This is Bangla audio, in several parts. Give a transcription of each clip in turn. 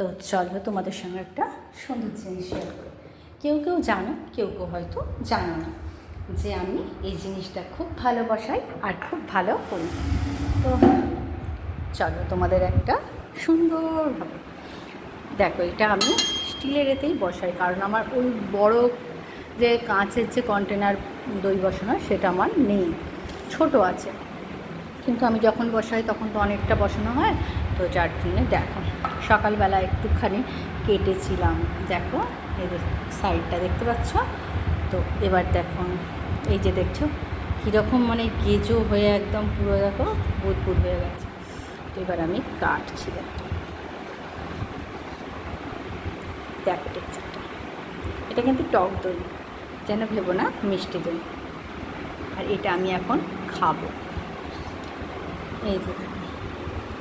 তো চলো তোমাদের সঙ্গে একটা সুন্দর জিনিস শেয়ার করি। কেউ কেউ জানো, কেউ কেউ হয়তো জানো না যে আমি এই জিনিসটা খুব ভালো বসাই আর খুব ভালো করি। তো চলো তোমাদের একটা সুন্দরভাবে দেখো, এটা আমি স্টিলের এতেই বসাই, কারণ আমার ওই বড় যে কাঁচের যে কন্টেনার দই বসানো সেটা আমার নেই, ছোট আছে। কিন্তু আমি যখন বসাই তখন তো অনেকটা বসানো হয়, তো যার জন্যে দেখো সকালবেলা একটুখানি কেটেছিলাম। দেখো এদের সাইডটা দেখতে পাচ্ছ তো। এবার দেখো এই যে দেখছো কীরকম মানে গেজো হয়ে একদম পুরো দেখো বুদবুদ হয়ে গেছে। তো এবার আমি কাটছি, দেখো টেক্সচারটা। এটা কিন্তু টক দই, যেন ভেবো না মিষ্টি দই। আর এটা আমি এখন খাবো। এই যে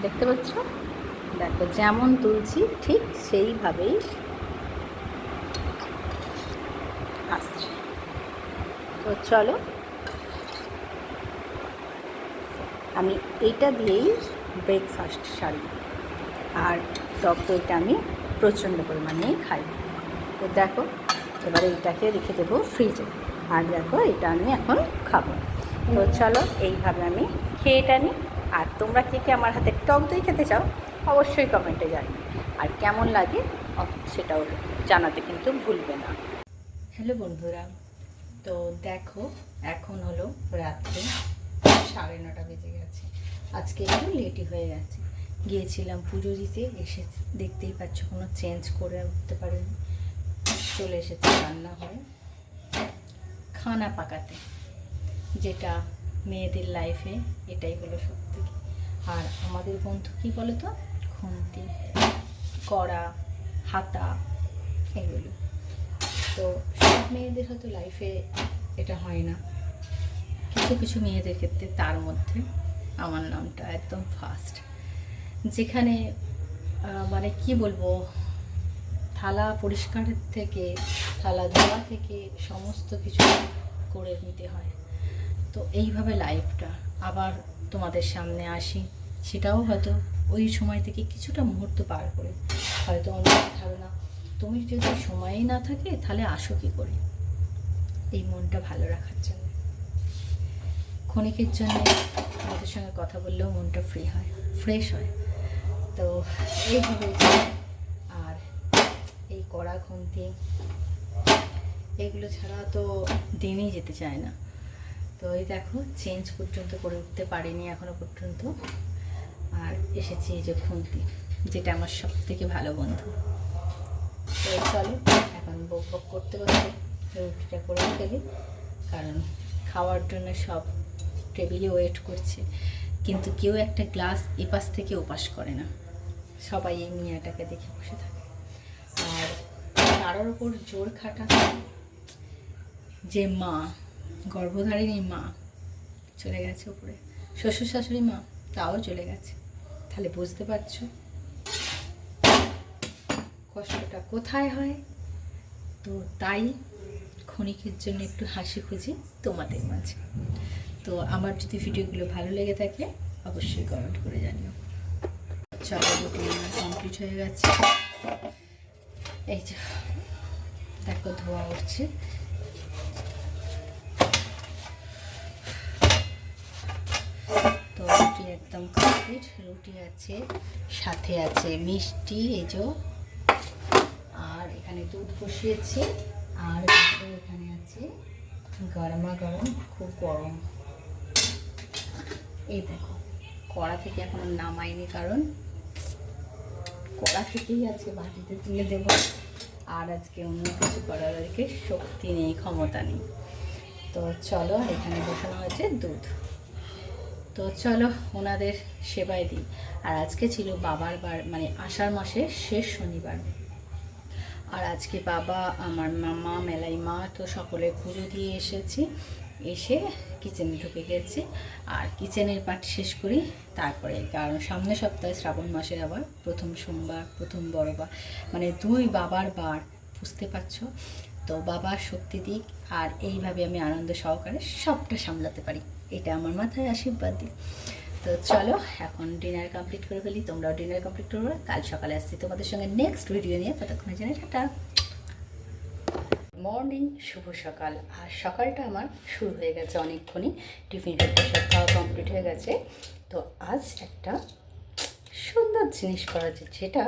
দেখতে পাচ্ছ, দেখো যেমন তুলছি ঠিক সেইভাবেই আসছে। তো চলো আমি এইটা দিয়েই ব্রেকফাস্ট সারি। আর টক দইটা আমি প্রচণ্ড পরিমাণেই খাই। তো দেখো এবারে এইটাকে রেখে দেবো ফ্রিজে, আর দেখো এটা আমি এখন খাবো। তো চলো এইভাবে আমি খেয়ে এটা নিই। আর তোমরা কে কে আমার হাতে টক দই খেতে চাও অবশ্যই কমেন্টে জানি, আর কেমন লাগে সেটাও জানাতে কিন্তু ভুলবে না। হ্যালো বন্ধুরা, তো দেখো এখন হলো রাত্রে 9:30 বেজে গেছে। আজকে একটু লেটই হয়ে গেছে, গিয়েছিলাম পুজো দিতে, এসে দেখতেই পাচ্ছ কোনো চেঞ্জ করে উঠতে পারিনি। চলে এসেছে রান্না হয়ে খানা পাকাতে, যেটা মেয়েদের লাইফে এটাই হলো সত্যি। আর আমাদের বন্ধু কী বলো তো, খুন্তি, কড়া, হাতা এগুলো। তো সব মেয়েদের হয়তো লাইফে এটা হয় না, কিছু কিছু মেয়েদের ক্ষেত্রে, তার মধ্যে আমার নামটা একদম ফার্স্ট। যেখানে মানে কি বলবো, থালা পরিষ্কারের থেকে থালা ধোয়া থেকে সমস্ত কিছু করে নিতে হয়। তো এইভাবে লাইফটা আবার তোমাদের সামনে আসি, সেটাও হয়তো ওই সময় থেকে কিছুটা মুহূর্ত পার করে। হয়তো অনেক ধারণা, তুমি যদি সময়ই না থাকে তাহলে আসো কী করে, এই মনটা ভালো রাখার জন্য। ক্ষণিকের জন্য আমাদের সঙ্গে কথা বললেও মনটা ফ্রি হয়, ফ্রেশ হয়। তো এইভাবে, আর এই কড়া খুন্তি এগুলো ছাড়া তো দিনই যেতে চায় না। তো এই দেখো চেঞ্জ পর্যন্ত করে উঠতে পারিনি এখনো পর্যন্ত। আর এসেছি এই যে খুন্তি, যেটা আমার সব থেকে ভালো বন্ধু। তো চলো এখন বক বক করতে করতে রুটিটা করে ফেলি, কারণ খাওয়ার জন্য সব টেবিলে ওয়েট করছে। কিন্তু কেউ একটা গ্লাস এপাশ থেকে ওপাশ করে না, সবাই এই মিয়াটাকে দেখে বসে থাকে। আর কারোর ওপর জোর খাটানো, যে মা গর্ভধারিণী মা চলে গেছে উপরে, শ্বশুর শাশুড়ি মা তাও চলে গেছে, তাহলে বুঝতে পারছো কষ্টটা কোথায় হয়। তো তাই ক্ষণিকের জন্য একটু হাসি খুঁজি তোমাদের মাঝে। তো আমার যদি ভিডিওগুলো ভালো লেগে থাকে অবশ্যই কমেন্ট করে জানিও। চলো কমপ্লিট হয়ে গেছে, এই যে দেখো ধোয়া উঠছে। তো রুটি একদম কমপ্লিট, রুটি আছে, সাথে আছে মিষ্টি, এই যে, আর এখানে দুধ বসিয়েছি, আর এখানে আছে গরমা গরম, খুব গরম। এই দেখো কড়া থেকে এখন নামাইনি, কারণ কড়া থেকেই আছে, বাটিতে তুলে দেব। আর আজকে অন্য কিছু করার আজকে শক্তি নেই, ক্ষমতা নেই। তো চলো এখানে বসানো হয়েছে দুধ। তো চলো ওনাদের সেবায় দিই। আর আজকে ছিল বাবার বার, মানে আষাঢ় মাসের শেষ শনিবার। আর আজকে বাবা, আমার মামা, মেলাই মা, তো সকলে পুজো দিয়ে এসেছি, এসে কিচেনে ঢুকে গেছি। আর কিচেনের পার্ট শেষ করি তারপরে, কারণ সামনের সপ্তাহে শ্রাবণ মাসের আবার প্রথম সোমবার, প্রথম বড়বার, মানে দুই বাবার বার, বুঝতে পারছো। তো বাবা শক্তি দিক, আর এইভাবে আমি আনন্দ সহকারে সবটা সামলাতে পারি, এটা আমার মাথায় আশীর্বাদ দিই। তো চলো এখন ডিনার কমপ্লিট করে ফেলি, তোমরাও ডিনার কমপ্লিট করবে। কাল সকালে আসছি তোমাদের সঙ্গে নেক্সট ভিডিও নিয়ে, ততক্ষণে জানি টাটা। মর্নিং, শুভ সকাল। আর সকালটা আমার শুরু হয়ে গেছে অনেকক্ষণই, টিফিন সব খাওয়া কমপ্লিট হয়ে গেছে। তো আজ একটা সুন্দর জিনিস করা যায়, যেটা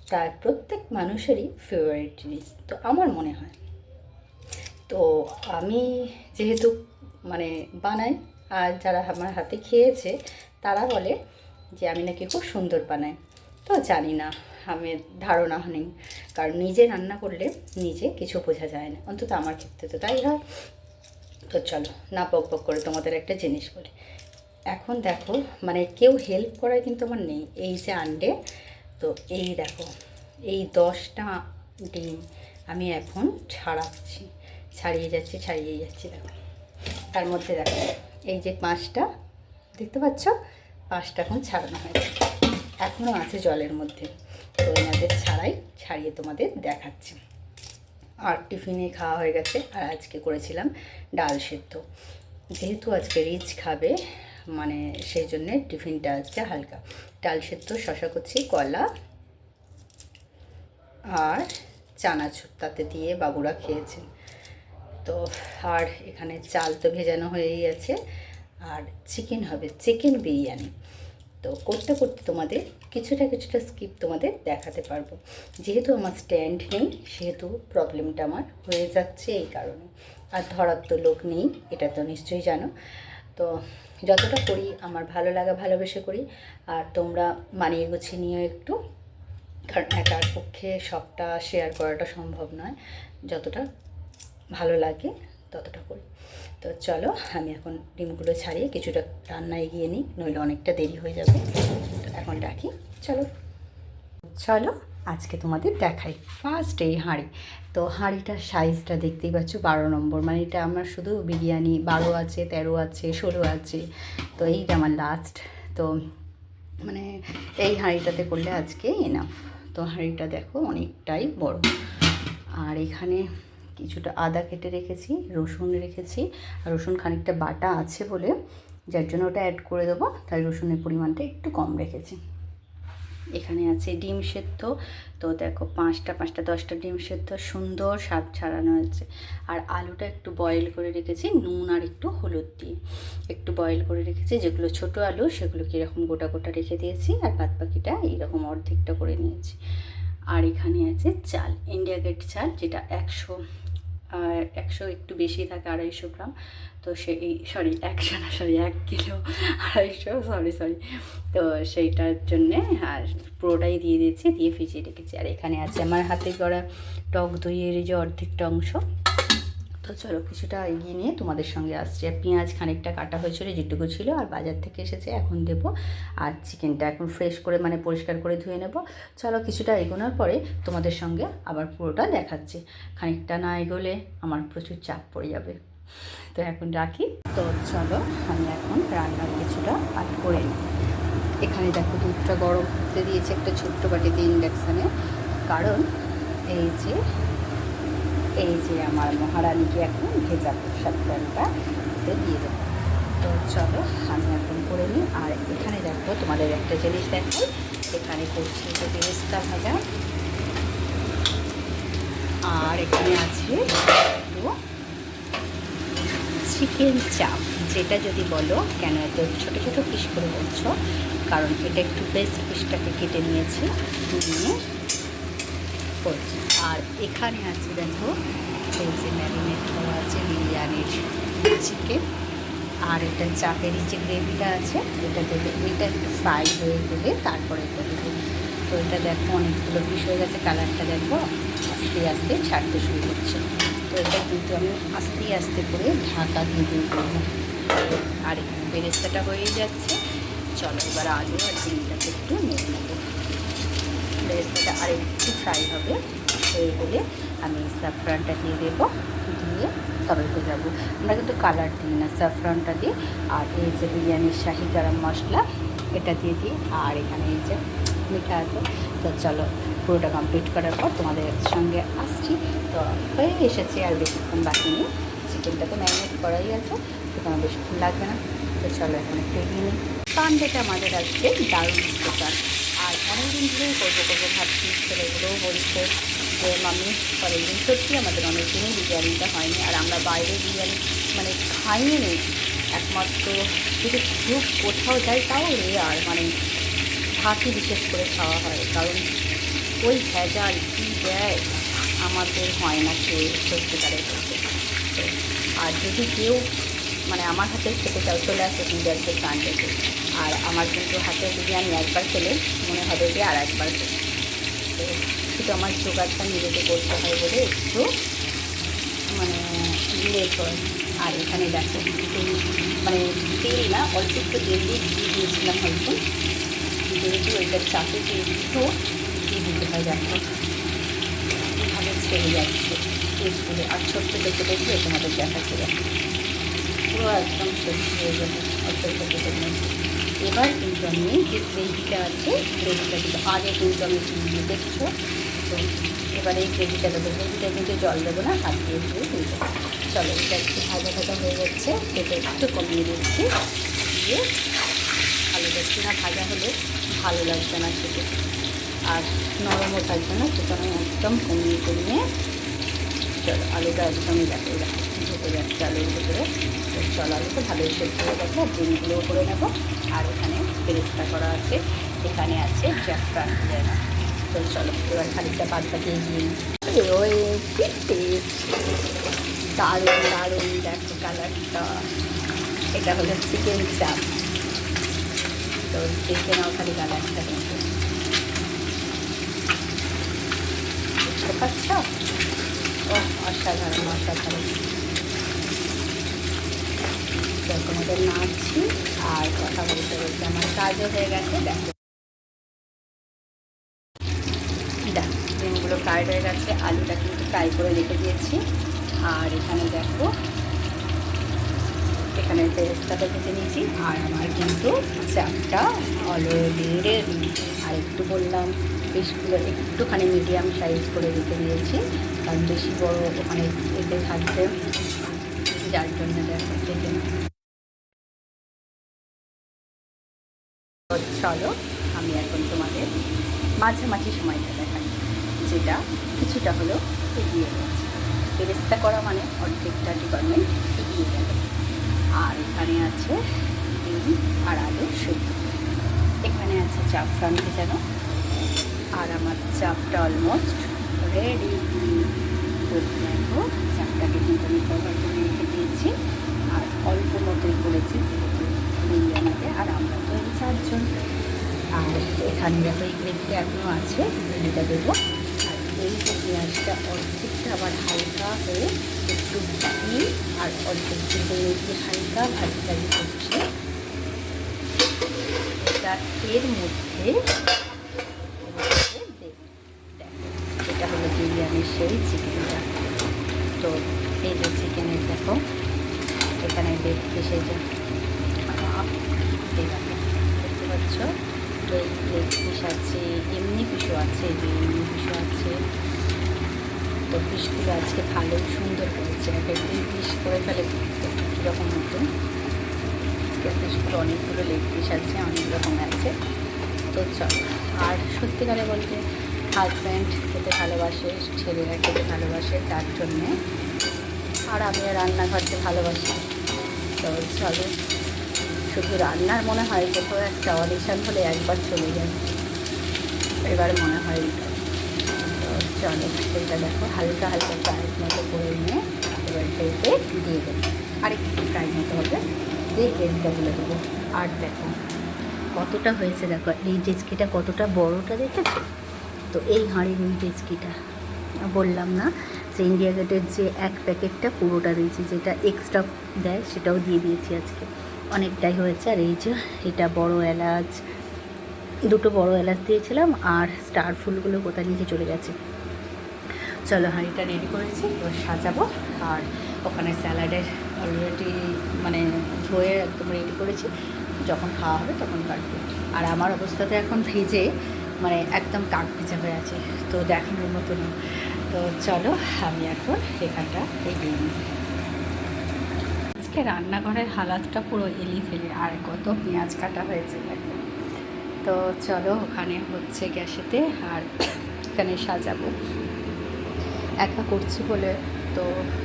প্রায় প্রত্যেক মানুষেরই ফেভারিট জিনিস, তো আমার মনে হয়। তো আমি যেহেতু বানাই, আর যারা আমার হাতে খেয়েছে তারা বলে যে আমি নাকি খুব সুন্দর বানাই। তো জানি না, আমি ধারণা নেই, কারণ নিজে রান্না করলে নিজে কিছু বোঝা যায় না, অন্তত আমার ক্ষেত্রে তো তাই হয়। তো চলো না বক বক করে তোমাদের একটা জিনিস বলি। এখন দেখো, কেউ হেল্প করার কিন্তু আমার নেই। এই যে আন্ডে, তো এই দেখো, এই 10টা ডিম আমি এখন ছাড়িয়ে যাচ্ছি দেখো। তার মধ্যে দেখো এই যে 5টা দেখতে পাচ্ছ, 5টা এখন ছাড়ানো হয়েছে, এখনও আছে জলের মধ্যে। তো এনাদের ছাড়িয়ে তোমাদের দেখাচ্ছি। আর টিফিনে খাওয়া হয়ে গেছে। আর আজকে করেছিলাম ডাল সেদ্ধ, যেহেতু আজকে রিচ খাবে, সেই জন্যে টিফিনটা আজকে হালকা। ডাল সেদ্ধ, শশা কুচি, কলা আর চানাচুর তাতে দিয়ে বাবুরা খেয়েছেন। তো আর এখানে চাল তো ভেজানো হয়েই আছে, আর চিকেন হবে, চিকেন বিরিয়ানি। তো করতে করতে তোমাদের কিছুটা স্কিপ তোমাদের দেখাতে পারবো, যেহেতু আমার স্ট্যান্ড নেই, সেহেতু প্রবলেমটা আমার হয়ে যাচ্ছে এই কারণে। আর ধরার তো লোক নেই, এটা তো নিশ্চয়ই জানো। তো যতটা করি আমার ভালো লাগা ভালোবেসে করি, আর তোমরা মানিয়ে গুছিয়ে নিও একটু, কারণ একার পক্ষে সবটা শেয়ার করাটা সম্ভব নয়। যতটা ভালো লাগে ততটা করি। তো চলো আমি এখন ডিমগুলো ছাড়িয়ে কিছুটা রান্না এগিয়ে নিই, নইলে অনেকটা দেরি হয়ে যাবে। তো এখন রাখি, চলো আজকে তোমাদের দেখাই ফার্স্ট এই হাঁড়ি। তো হাঁড়িটার সাইজটা দেখতেই পাচ্ছ, 12 নম্বর। এটা আমার শুধু বিরিয়ানি 12 আছে, 13 আছে, 16 আছে। তো এইটা আমার লাস্ট। তো এই হাঁড়িটাতে করলে আজকে এনাফ। তো হাঁড়িটা দেখো অনেকটাই বড়। আর এখানে কিছুটা আদা কেটে রেখেছি, রসুন রেখেছি, আর রসুন খানিকটা বাটা আছে বলে, যার জন্য ওটা অ্যাড করে দেবো, তাই রসুনের পরিমাণটা একটু কম রেখেছি। এখানে আছে ডিম সেদ্ধ। তো দেখো 5টা 10টা ডিম সেদ্ধ সুন্দর স্বাদ ছাড়ানো হয়েছে। আর আলুটা একটু বয়েল করে রেখেছি নুন আর একটু হলুদ দিয়ে, একটু বয়েল করে রেখেছি। যেগুলো ছোট আলু সেগুলোকে এরকম গোটা গোটা রেখে দিয়েছি, আর বাদ বাকিটা এইরকম অর্ধেকটা করে নিয়েছি। আর এখানে আছে চাল, ইন্ডিয়া গেট চাল, যেটা 100 একটু বেশি থাকে, 250 গ্রাম। তো সরি 1 কিলো 250, সরি। তো সেইটার জন্যে আর পুরোটাই দিয়ে দিয়েছি, দিয়ে ভিজিয়ে রেখেছি। আর এখানে আছে আমার হাতে করা টক দইয়ের যে অর্ধেকটা অংশ। তো চলো কিছুটা এগিয়ে নিয়ে তোমাদের সঙ্গে আসছি। আর পেঁয়াজ খানিকটা কাটা হয়েছিল, যেটুকু ছিল, আর বাজার থেকে এসেছে, এখন দেবো। আর চিকেনটা এখন ফ্রেশ করে পরিষ্কার করে ধুয়ে নেব। চলো কিছুটা এগোনোর পরে তোমাদের সঙ্গে আবার পুরোটা দেখাচ্ছি। খানিকটা না এগোলে আমার প্রচুর চাপ পড়ে যাবে। তো এখন রাখি। তো চলো আমি এখন রান্নার কিছুটা পাঠ করে নিই। এখানে দেখো দুধটা গরম করতে দিয়েছি একটা ছোট্ট বাটিতে ইন্ডাকশানে, কারণ এই যে আমার মহারানীকে এখন ভেজা প্রসাদ প্যানটা দিয়ে দেবো। তো চলো আমি এখন করে নিই। আর এখানে দেখো তোমাদের একটা জিনিস দেখো, এখানে করছি যে বেরেস্তা ভাজা, আর এখানে আছে একটু চিকেন চাপ, যেটা যদি বলো কেন এত ছোটো ছোটো পিস করে বলছো, কারণ এটা একটু বেস্ট পিসটাকে কেটে নিয়েছি, নিয়ে করছি। আর এখানে আছে দেখো এই যে ম্যারিনেট করা আছে বিরিয়ানির চিকেন, আর এটা চাপেরই যে গ্রেভিটা আছে এটা দেবে। এটা একটু ফ্রাই হয়ে গেলে তারপরে এটা দেবে। তো এটা দেখো অনেকগুলো পিস হয়ে গেছে, কালারটা দেখো আস্তে আস্তে ছাড়তে শুরু করছে। তো এটা কিন্তু আমি আস্তে আস্তে করে ঢাকা দিয়ে করবো। আর এখানে বেরেস্তাটা হয়েই যাচ্ছে। চলো এবার আলু আর ডিমটাকে একটু নিয়ে নেবো। বেরেস্তাটা আর একটু ফ্রাই হবে, হয়ে গেলে আমি স্যাফরানটা দিয়ে দেবো, দিয়ে তরকারিতে যাবো। আমরা কিন্তু কালার দিই না, স্যাফরানটা দিই। আর এই যে বিরিয়ানির শাহি গরম মশলা এটা দিয়ে দিই, আর এখানে এই যে মিঠা আছে। তো চলো পুরোটা কমপ্লিট করার পর তোমাদের সঙ্গে আসছি। তো হয়ে এসেছে, আর বেশিক্ষণ বাকি নেই। চিকেনটা তো ম্যারিনেট করাই আছে, সেখানে বেশিক্ষণ লাগবে না। তো চলো এখন একটু এগিয়ে নিই। সানডেটা আমাদের আজকে দারুণ স্পেশাল। আর অনেকদিন ধরেই করবো ভাবছি, ছেলেগুলোও বলছে যে মাম্মি পরের দিন। সত্যি আমাদের অনেক দিনই বিরিয়ানিটা হয়নি, আর আমরা বাইরে বিরিয়ানি মানে খাইয়ে নেই। একমাত্র যদি খুব কোথাও যাই তাও রেয়ার, মানে ভাতই বিশেষ করে খাওয়া হয়, কারণ ওই ভেজাল কী দেয় আমাদের হয় না খেয়ে সত্যিকারের করতে। তো আর যদি কেউ মানে আমার হাতে খেতে চাও চলে আসে বিরিয়ানিতে সানডেতে। আর আমার কিন্তু হাতের বিরিয়ানি একবার খেলে মনে হবে যে আর একবার খেলে। তো শুধু আমার জোগাড়টা নিজেকে করতে হয় বলে একটু মানে লেট হয়। আর এখানে দেখো মানে তেল না, অল্প একটু তেল দিয়ে দিয়েছিলাম হয়তো, যেহেতু ওইটার চাপে একটু দিয়ে দিতে হয়। দেখো কীভাবে ছেড়ে যাচ্ছে পেস্টগুলো, আর ছোট্ট দেখে দেখলে তোমাদের দেখাচ্ছে। দেখো পুরো একদম শেষ হয়ে যাবে অল্প অল্প কেটে নিয়েছি। এবার কিন্তু আমি যে গ্রেভিটা আছে গ্রেভিটা কিন্তু আগে কিন্তু আমি দিয়ে দেখছো। তো এবার এই গ্রেভিটা দেবো, গ্রেভিটা কিন্তু জল দেবো না, হাত দিয়ে দিয়ে দেবো। চলো এটা একটু ভাজা ভাজা হয়ে যাচ্ছে, সেটা একটু কমিয়ে দিচ্ছি, দিয়ে ভালো যাচ্ছে না, ভাজা হলে ভালো লাগবে না খেতে, আর নরমও থাকবে না, সেখানে একদম কমিয়ে চলো আলুটা একদমই দেখো ঢুকে যাচ্ছে আলুর ভিতরে। তো চলো আলুটা ভালোই সেদ্ধ হয়ে গেছে, আর ডিমগুলোও করে নেবো। আর এখানে বেরেস্তা করা আছে, এখানে আছে জাফরান জানা। তো চলো এবার খানিকটা বাদ বাকি দিয়ে ওই কি টেস্ট, দারুণ দারুণ। দেখো কালারটা, এটা হলো চিকেন চাপ। তো দেখে নাও খালি কালারটা কিন্তু, বুঝতে পারছ? ও অসাধারণ অসাধারণ। তোমাদের নাচছি আর কথা বলতে বলতে আমার কাজও হয়ে গেছে। দেখো ডিমগুলো ফ্রাইড হয়ে গেছে, আলুটা কিন্তু ফ্রাই করে রেখে দিয়েছি। আর এখানে দেখো এখানে বেরেস্তাটা ভেজে নিয়েছি, আর আমার কিন্তু চাপটা অলরেডি রেডি। আর একটু বললাম পিসগুলো একটুখানি মিডিয়াম সাইজ করে রেখে দিয়েছি, কারণ বেশি বড় ওখানে এতে থাকবে, যার জন্য দেখো দেখে। চলো আমি এখন তোমাদের মাঝামাঝি সময়টা দেখাই, যেটা কিছুটা হলো এগিয়ে গেছে। বেরেস্তা করা মানে অর্ধেকটা ডিপার্টমেন্ট এগিয়ে গেল। আর এখানে আছে ডিম আর আলু সেদ্ধ, এখানে আছে জাফরান ভেজানো, আর আমার চাপটা অলমোস্ট রেডি। দেখো চাপটাকে কিন্তু আমি কভার করে রেখে দিয়েছি, আর অল্প মতোই করেছি যেহেতু বিরিয়ানিতে, আর আমরা তো এই 4 জন। আর এখানে দেখো এই গ্রেভিটা এখনও আছে, গ্রেভিটা দেবো। আর এই যে পেঁয়াজটা অর্ধেকটা আবার হালকা হয়ে একটু ঘি আর অর্ধেক কিন্তু হালকা ভাজি ভাজি করছে, এটা এর মধ্যে এটা হলো বিরিয়ানির সেই চিকেনটা। তো এই যে চিকেনের দেখো এখানে দেখতে সেটা দেখতে পাচ্ছ, লেগ পিস আছে, এমনি পিসও আছে, এমনি পিসও আছে। তো পিসগুলো আজকে ভালোই সুন্দর করেছে, একটা দুই পিস করে ফেলে কীরকম মতন। আজকে পিসগুলো অনেকগুলো লেগ পিস আছে, অনেক রকম আছে। তো চলো, আর সত্যিকারে বলতে হাজব্যান্ড খেতে ভালোবাসে, ছেলেরা খেতে ভালোবাসে, তার জন্যে। আর আমি রান্নাঘরতে ভালোবাসি। তো চলো, শুধু রান্নার মনে হয় কোথাও একটা অডিশন হলে একবার চলে যায়, এবার মনে হয়। তো চলো সেটা দেখো হালকা হালকা ফ্রাইড মতো করে নিয়ে এবার এতে দিয়ে দেবো, আর একটু ফ্রাই মতো হবে, দিয়ে গ্রেভিটা তুলে দেবো। আর দেখো কতটা হয়েছে, দেখো এই ডেচকিটা কতটা বড়োটা দেখেছো? তো এই হাঁড়ির এই ডেচকিটা বললাম না যে ইন্ডিয়া গেটের যে এক প্যাকেটটা পুরোটা দিয়েছি, যেটা এক্সট্রা দেয় সেটাও দিয়ে দিয়েছি আজকে, অনেকটাই হয়েছে। আর এই যে এটা বড় এলাচ, দুটো বড় এলাচ দিয়েছিলাম, আর স্টার ফুলগুলো কোথা নিচে চলে গেছে। চলো হাঁড়িটা রেডি করেছি, এবার সাজাবো। আর ওখানে স্যালাডের অলরেডি মানে ধুয়ে একদম রেডি করেছি, যখন খাওয়া হবে তখন কাটবো। আর আমার অবস্থাতে এখন ভিজে মানে একদম কাক ভেজা হয়ে আছে, তো দেখানোর মতো না। তো চলো আমি এখন এখানটা এগিয়ে নিই। আজকে আজকে রান্নাঘরের হালাতটা পুরো এলি ফেলি, আর কত পেঁয়াজ কাটা হয়েছে দেখো। তো চলো, ওখানে হচ্ছে গ্যাসেতে, আর এখানে সাজাবো। একা করছি বলে তো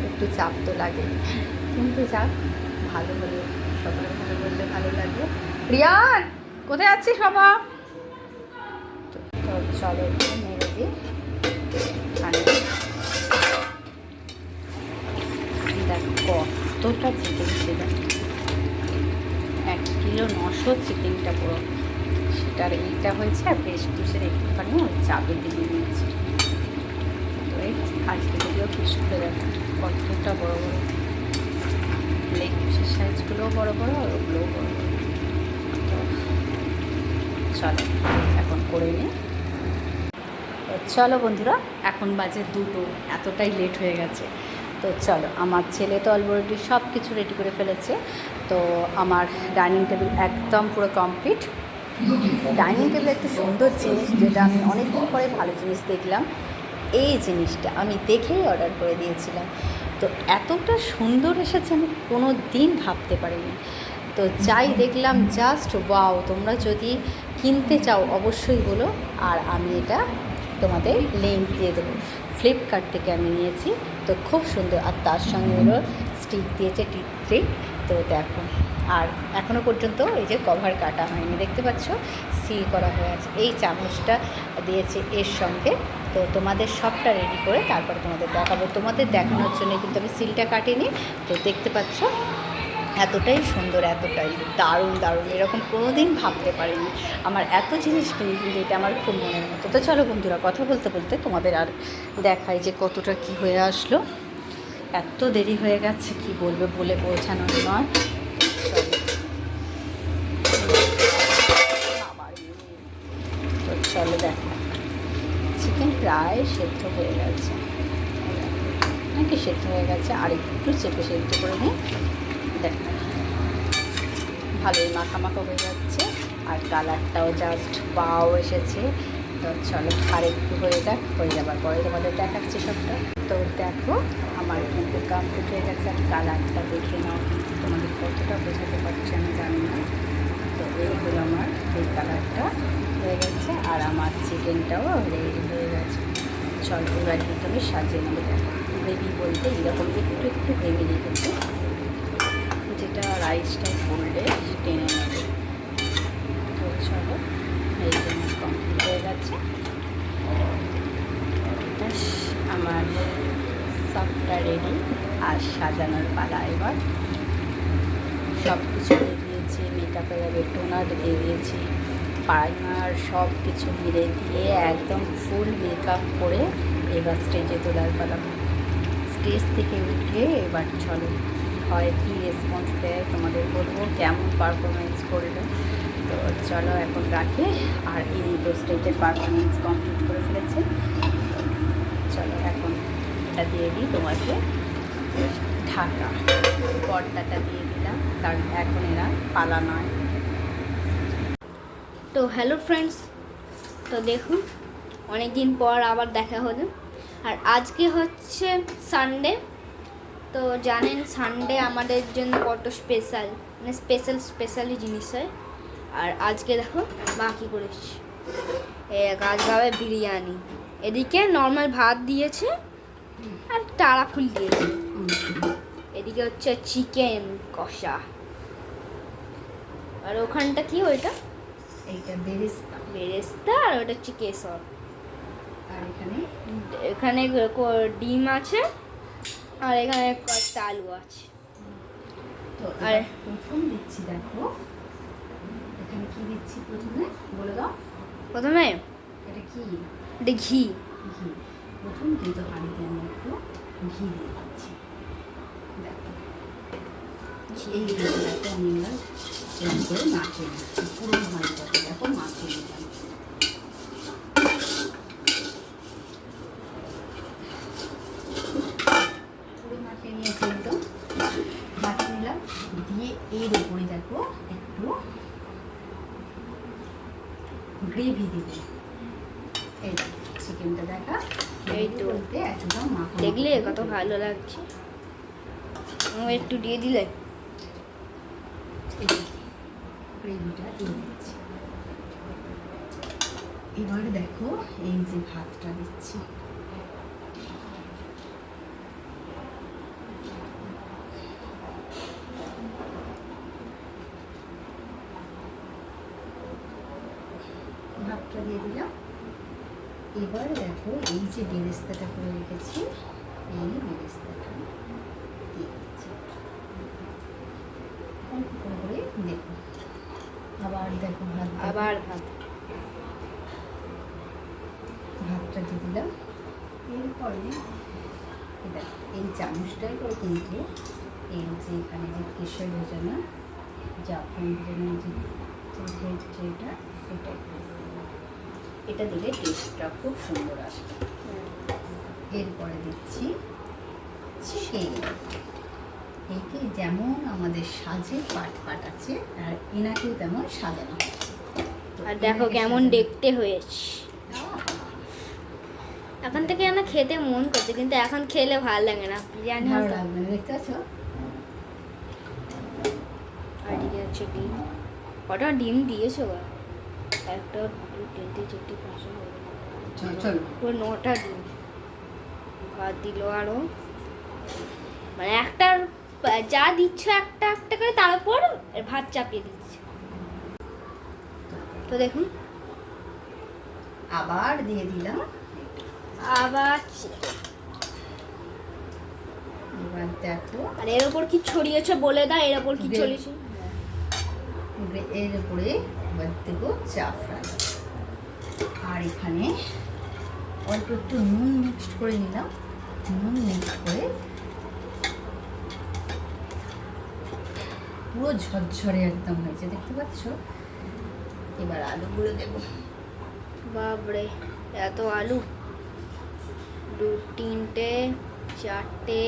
একটু চাপ তো লাগে, কিন্তু যাক, ভালো হলে সবাই ভালো বললে ভালো লাগবে। রিয়ান কোথায় আছিস বাবা? তো চলো একটু মেরে দিই। দেখো কতটা চিকেন ছিল, 1 কিলো 900 চিকেনটা পুরো। সেটার এইটা হয়েছে, আর বেশ পিসের একটুখানি ওই চাপে দিয়ে নিয়েছি। তো এই আজকে যদিও পিস করে দেখো কতটা বড়ো বড়ো, লেগ পিসের সাইজগুলোও বড়ো বড়ো আর ওগুলোও বড়ো বড়ো। তো চলো এখন করে নিই। চলো বন্ধুরা, এখন বাজে 2টো, এতটাই লেট হয়ে গেছে। তো চলো, আমার ছেলে তো অলরেডি সব কিছু রেডি করে ফেলেছে। তো আমার ডাইনিং টেবিল একদম পুরো কমপ্লিট। ডাইনিং টেবিল একটা সুন্দর জিনিস, যেটা আমি অনেক দিন পরে ভালো জিনিস দেখলাম। এই জিনিসটা আমি দেখেই অর্ডার করে দিয়েছিলাম। তো এতটা সুন্দর এসেছে আমি কোনো দিন ভাবতে পারিনি। তো যাই দেখলাম, জাস্ট ওয়াও। তোমরা যদি কিনতে চাও অবশ্যই বলো, আর আমি এটা তোমাদের লিঙ্ক দিয়ে দেবো। ফ্লিপকার্ট থেকে আমি নিয়েছি। তো খুব সুন্দর, আর তার সঙ্গে হলো স্টিক দিয়েছে, টিপ স্টিক। তো দেখো, আর এখনও পর্যন্ত এই যে কভার কাটা হয়নি, দেখতে পাচ্ছ সিল করা হয়ে আছে। এই চামচটা দিয়েছে এর সঙ্গে। তো তোমাদের সবটা রেডি করে তারপরে তোমাদের দেখাবো। তোমাদের দেখানোর জন্য কিন্তু আমি সিলটা কাটিনি। তো দেখতে পাচ্ছ এতটাই সুন্দর, এতটাই দারুণ দারুণ, এরকম কোনো দিন ভাবতে পারিনি। আমার এত জিনিস কিনি, কিন্তু এটা আমার খুব মনের মতো। তো চলো বন্ধুরা, কথা বলতে বলতে তোমাদের আর দেখাই যে কতটা কি হয়ে আসলো। এত দেরি হয়ে গেছে, কি বলবে, বলে বোঝানো নয়। তো চলো দেখো, চিকেন প্রায় সেদ্ধ হয়ে গেছে, নাকি সেদ্ধ হয়ে গেছে, আর একটু চেপে সেদ্ধ করে নিই। দেখো ভালোই মাখা হয়ে যাচ্ছে, আর কালারটাও জাস্ট পাও এসেছে। তো চলো আর একটু হয়ে যাক, হয়ে যাবার পরে তোমাদের দেখাচ্ছি সবটা। তো দেখো আমার কিন্তু কমপ্লিট হয়ে গেছে, আর কালারটা দেখে নাও, তোমাদের কতটা বোঝাতে পারছি আমি জানি না। তো এই হলো আমার এই কালারটা হয়ে গেছে, আর আমার চিকেনটাও রেডি হয়ে গেছে। চলো এবার কিন্তু আমি সাজিয়ে নেবো। দেখো গ্রেভি বলতে এরকম একটু একটু গ্রেভি রেখেছি, যেটা রাইসটা করলে টেনে নেবে। তো চলো, এই জন্য কমপ্লিট হয়ে গেছে। আমার সবটা রেডি, আর সাজানোর পালা। এবার সব কিছু দিয়ে দিয়েছি, মেকআপের আগে টোনার দিয়ে দিয়েছি, প্রাইমার সব কিছু মিলে দিয়ে একদম ফুল মেকআপ করে এবার স্টেজে তোলার পালা। স্টেজ থেকে উঠে এবার চলো হয় কী রেসপন্স দেয় তোমাদের বলবো, কেমন পারফরমেন্স করলো। তো চলো এখন রাখি, আর ইনি তো স্টেজের পারফরমেন্স কমপ্লিট করে ফেলেছে। চলো এখন এটা দিয়ে দিই তোমাকে ঢাকা, পর্দাটা দিয়ে দিলাম, কারণ এখন এরা পালা নয়। তো হ্যালো ফ্রেন্ডস, তো দেখুন অনেক দিন পর আবার দেখা হলো। আর আজকে হচ্ছে সানডে। তো জানেন সানডে আমাদের জন্য কত স্পেশাল, মানে স্পেশালি জিনিস হয়। আর আজকে দেখো মা কী করেছি, আজকে হবে বিরিয়ানি। এদিকে নর্মাল ভাত দিয়েছে আর তারা ফুল দিয়েছে। এদিকে হচ্ছে চিকেন কষা, আর ওখানটা কি ওইটা, এইটা বেরেস্তা, আর ওটা হচ্ছে কেশর। আর এখানে ডিম আছে, আর এখানে কয়েকটা আলু আছে। তো আর প্রথম দিচ্ছি, দেখো এখানে কি দিচ্ছি প্রথমে বলে দাও। প্রথমে এটা কি? এটা ঘি। ঘি। প্রথম কিন্তু হাঁড়িতে আমি একটু ঘি দিয়ে দিচ্ছি। দেখো এই ঘিটাকে আমি এবার করে মাখিয়ে দিচ্ছি, পুরো হাঁড়িটাকে দেখো মাখিয়ে দিলাম। পুরো মাখিয়ে নিয়েছি, একদম মাখিয়ে নিলাম। দিয়ে এর উপরে দেখো একটু গ্রেভি দিবে। এই চিকেনটা দেখা, এই তো একদম মাখা, দেখলে কত ভালো লাগছে। একটু দিয়ে দিলে গ্রেভিটা দিয়ে দিচ্ছি। এবার দেখো এই যে ভাতটা দিচ্ছি, ভাতটা দিয়ে দিলাম। এবার দেখো এই যে বেরেস্তাটা করে রেখেছি, এই বেরেস্তাটা দিয়ে দিচ্ছি অল্প করে দেখো। আবার দেখো ভাত, আবার ভাত, ভাতটা দিয়ে দিলাম। এরপরে এই চামচটাই করে কিন্তু এই যে এখানে যে কেশর ভেজানো জাফরান ভেজানো যেটা সেটাই, এটা দিলে টেস্টটা খুব সুন্দর আসবে। এরপরে দিচ্ছি চিকেন। এইকে যেমন আমাদের সাজে পাট আছে, আর এনাকেও তেমন সাজানো। আর দেখো কেমন দেখতে হয়েছে। এখন থেকে না খেতে মন করছে, কিন্তু এখন খেলে ভালো লাগে না, বিরিয়ানি ভালো লাগবে না, দেখতে পাচ্ছ? আর এদিকে হচ্ছে ডিম। কটা ডিম দিয়েছো বা? একটা, দুটো, তিনটে, চারটে, পাঁচটা, চলো পুরো 9টা ডিম। ভাত দিল আরও, মানে একটার যা দিচ্ছ একটা একটা করে তার উপর ভাত চাপিয়ে দিচ্ছে। তো দেখুন আবার দিয়ে দিলাম। আবার এবার দেখো আর এর ওপর কি ছড়িয়েছে বলে দাও, এর ওপর কি ছড়িয়েছে? এর উপরে এবার দেবো জাফরান। আর এখানে অল্প একটু নুন মিক্সড করে নিলাম। নুন মিক্সড করে পুরো ঝরঝরে একদম হয়েছে, দেখতে পাচ্ছ? এবার আলুগুলো দেবো। বাবরে, এত আলু! 2, 3টে, 4টে,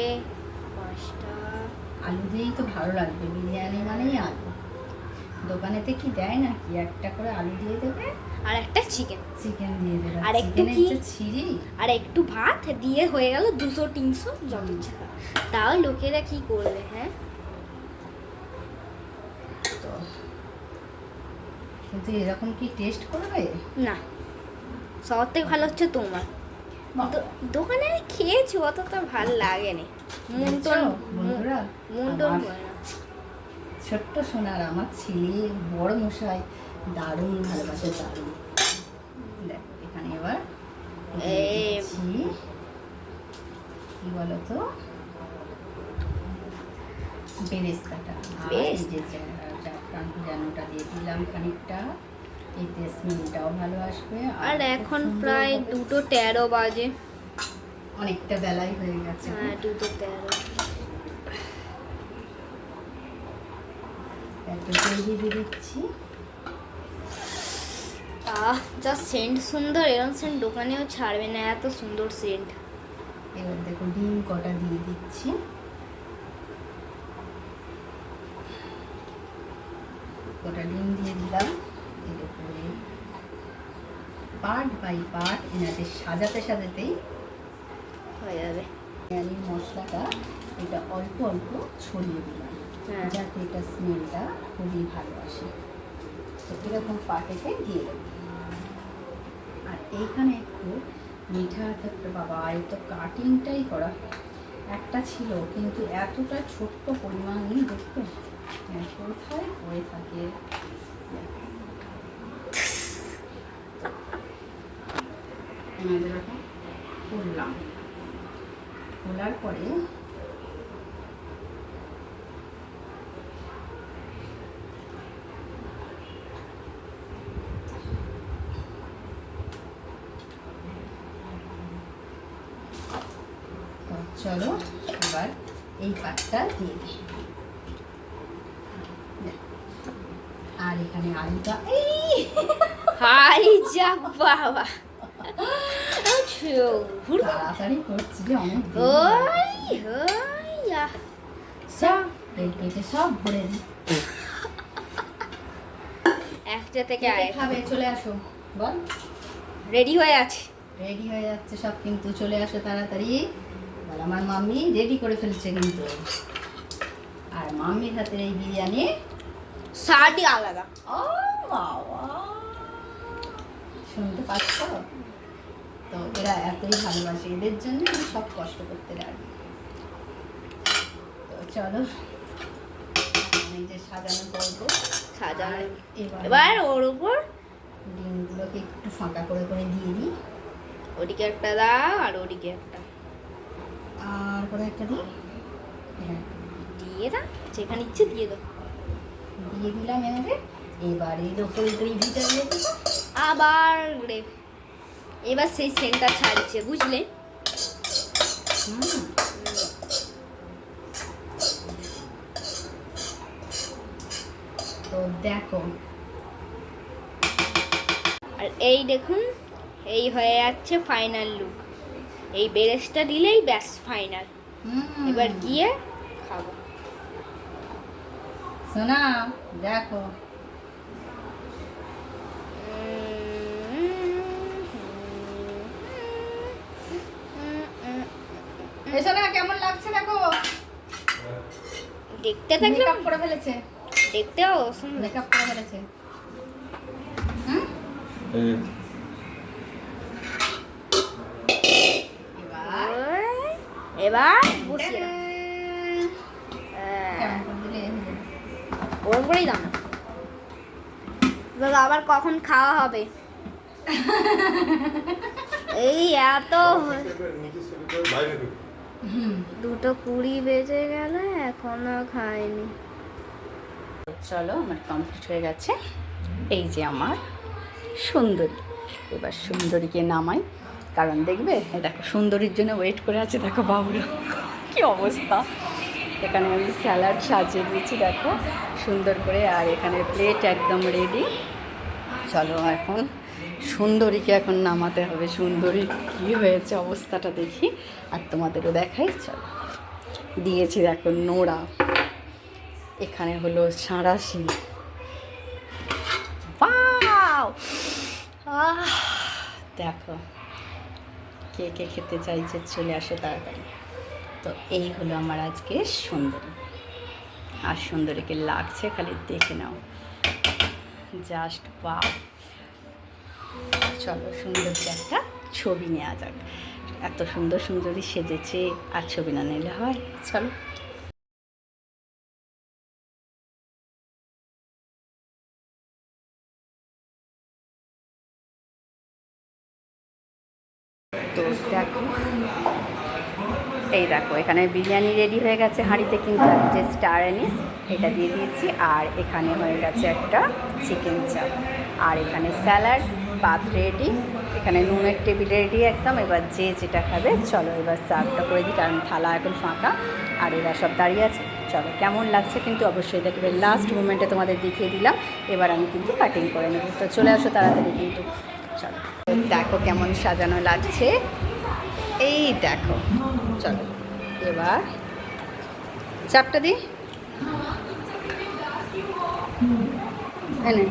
5টা। আলু দিয়েই তো ভালো লাগবে, বিরিয়ানি মানেই আলু। দোকানেতে কি দেয় না, কি একটা করে আলু দিয়ে দেবে আর একটা চিকেন, চিকেন দিয়ে দেবে, আর একটু চিকেনের কি যে ছিঁড়ি, আর একটু ভাত দিয়ে হয়ে গেল 200-300 যত ইচ্ছা। তাও লোকেরা কি করবে? হ্যাঁ, তো কিন্তু এরকম কি টেস্ট করবে? না, সবার থেকে ভালো হচ্ছে তোমার। দোকানে আমি খেয়েছি, অত তো ভালো লাগেনি। মন বন্ধুরা, টন আমার করে না। ছোট্ট সোনার আমার ছেলে বড় মশাই দারুণ ভালোবাসে, দারুণ। দেখো এখানে এবার দিচ্ছি, কি বলতো, বেরেস্তাটা। আর এই যে জাফরান ভেজানোটা দিয়ে দিলাম খানিকটা, এতে স্মেলটাও ভালো আসবে। আর এখন প্রায় 2:13 বাজে। অনেকটা বেলাই হয়ে গেছে। হ্যাঁ, 2:13। একটু তেল দিয়ে দিচ্ছি। যা সেন্ট সুন্দর, এরকম সেন্ট দোকানেও ছাড়বে না, এত সুন্দর সেন্ট। এবার দেখো ডিম কটা দিয়ে দিচ্ছি। কটা ডিম দিয়ে দিলাম। এর উপরে পার্ট বাই পার্ট এনাদের সাজাতে সাজাতেই হয়ে যাবে। বিরিয়ানির মশলাটা এটা অল্প অল্প ছড়িয়ে দিলাম, হ্যাঁ। যাতে এটা স্মেলটা খুবই ভালো আসে। তো এরকম পাটেতে দিয়ে দেবো। আর এইখানে একটু মিঠা থাকতে, বাবা এই তো কাটিংটাই করা একটা ছিল, কিন্তু এতটা ছোট্ট পরিমাণ দেখতে কোথায় পড়ে থাকে। এরকম করলাম, খোলার পরে চলো এবার এই পাটটা দিয়ে দিই। আর এখানে আলুটা, হাই যা বাবা, তাড়াতাড়ি করছি যে অনেক সব পেটে সব ভরে দিই। একটা থেকে খাবে, চলে আসো, বল। রেডি হয়ে আছে, রেডি হয়ে যাচ্ছে সব, কিন্তু চলে আসো তাড়াতাড়ি। বল আমার মাম্মি রেডি করে ফেলছে কিন্তু। আর মাম্মির হাতে এই বিরিয়ানি শার্টই আলাদা। ও বাবা, শুনতে পাচ্ছ? তো এরা এতই ভালোবাসে, এদের জন্য আমি সব কষ্ট করতে রাখি। তো চলো আমি যে সাজানো করবো, সাজানো। এবার এবার ওর উপর ডিমগুলোকে একটু ফাঁকা করে করে দিয়ে দিই, ওদিকে একটা দাও আর ওদিকে একটা আর করে একটা দিই। হ্যাঁ, দিয়ে দাও, যেখানে ইচ্ছে দিয়ে দাও। দিয়ে দিলাম এভাবে। এবার এর ওপরে গ্রেভিটা দিয়ে দেবো। আবার গ্রেভি। এবার সেই সেন্টটা ছাড়ছে, বুঝলে? হুম, তো দেখো, আর এই দেখুন, এই হয়ে যাচ্ছে ফাইনাল লুক। এই বেরেস্টটা দিলেই ব্যাস ফাইনাল। এবার গিয়ে খাবো। শোনা, দেখো এসো না, কেমন লাগছে দেখো। দেখতে থাকলে মেকআপ করে ফেলেছে, দেখতেও সুন্দর। মেকআপ করে ফেলেছে। হুম, এবার এবার বসিয়ে দাও। কেমন করে দিলে ওরম করেই দাও না। এবার আবার কখন খাওয়া হবে? এই এত 2:20 বেজে গেল, এখনো খাইনি। চলো, আমার কমপ্লিট হয়ে গেছে। এই যে আমার সুন্দরী, এবার সুন্দরীকে নামাই, কারণ দেখবে এই দেখো সুন্দরীর জন্য ওয়েট করে আছে। দেখো বাবুরা কি অবস্থা। এখানে আমি স্যালাড সাজিয়ে দিয়েছি দেখো সুন্দর করে, আর এখানে প্লেট একদম রেডি। চলো এখন সুন্দরীকে এখন নামাতে হবে। সুন্দরী কী হয়েছে অবস্থাটা দেখি আর তোমাদেরও দেখাই। চলো, দিয়েছি দেখো নোড়া, এখানে হলো সাঁড়াশি। ওয়াও, দেখো কে কে খেতে চাইছে চলে আসো তাড়াতাড়ি। তো এই হলো আমার আজকে সুন্দরী, আর সুন্দরীকে লাগছে খালি দেখে নাও, জাস্ট ওয়াও। চলো সুন্দরী একটা ছবি নেওয়া যাক। এত সুন্দর সুন্দরী সেজেছে, আর ছবি না নিলে হয়? চলো। তো দেখো, এই দেখো এখানে বিরিয়ানি রেডি হয়ে গেছে হাঁড়িতে, কিন্তু যে স্টার অ্যানিস এটা দিয়ে দিয়েছি, আর এখানে হয়ে গেছে একটা চিকেন চাপ, আর এখানে স্যালাড, ভাত রেডি, এখানে নুনের টেবিল রেডি একদম। এবার যে যেটা খাবে চলো এবার সার্ভটা করে দিই, কারণ থালা এখন ফাঁকা আর এরা সব দাঁড়িয়ে আছে। চলো, কেমন লাগছে কিন্তু অবশ্যই দেখবে। লাস্ট মোমেন্টে তোমাদের দেখিয়ে দিলাম, এবার আমি কিন্তু কাটিং করে নেব। তো চলে আসো তাড়াতাড়ি কিন্তু। চলো, দেখো কেমন সাজানো লাগছে, এই দেখো। চলো এবার চাপটা দিই, এনে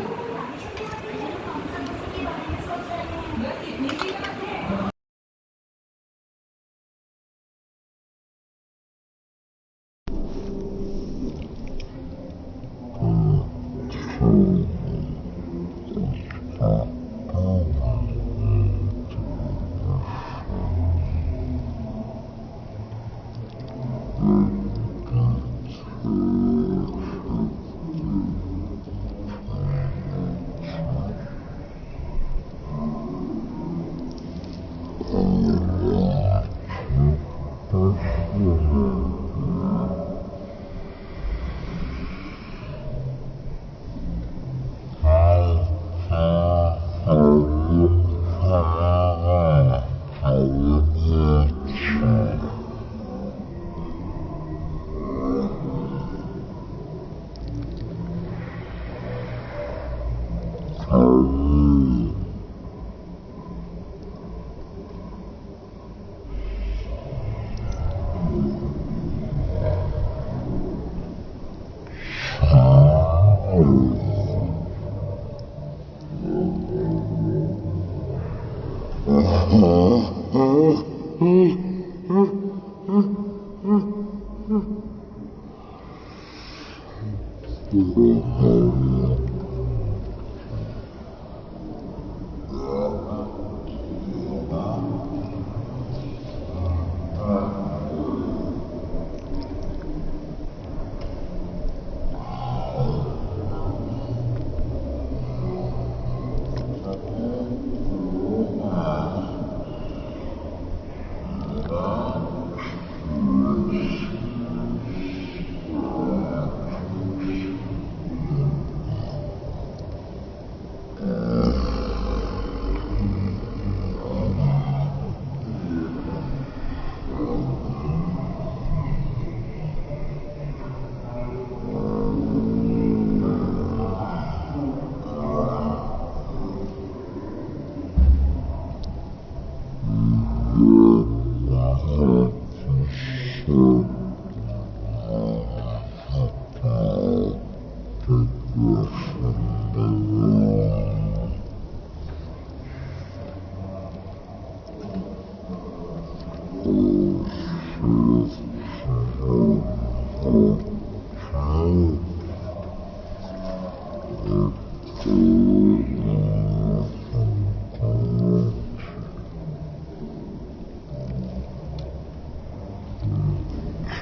Mm-hmm.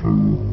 True.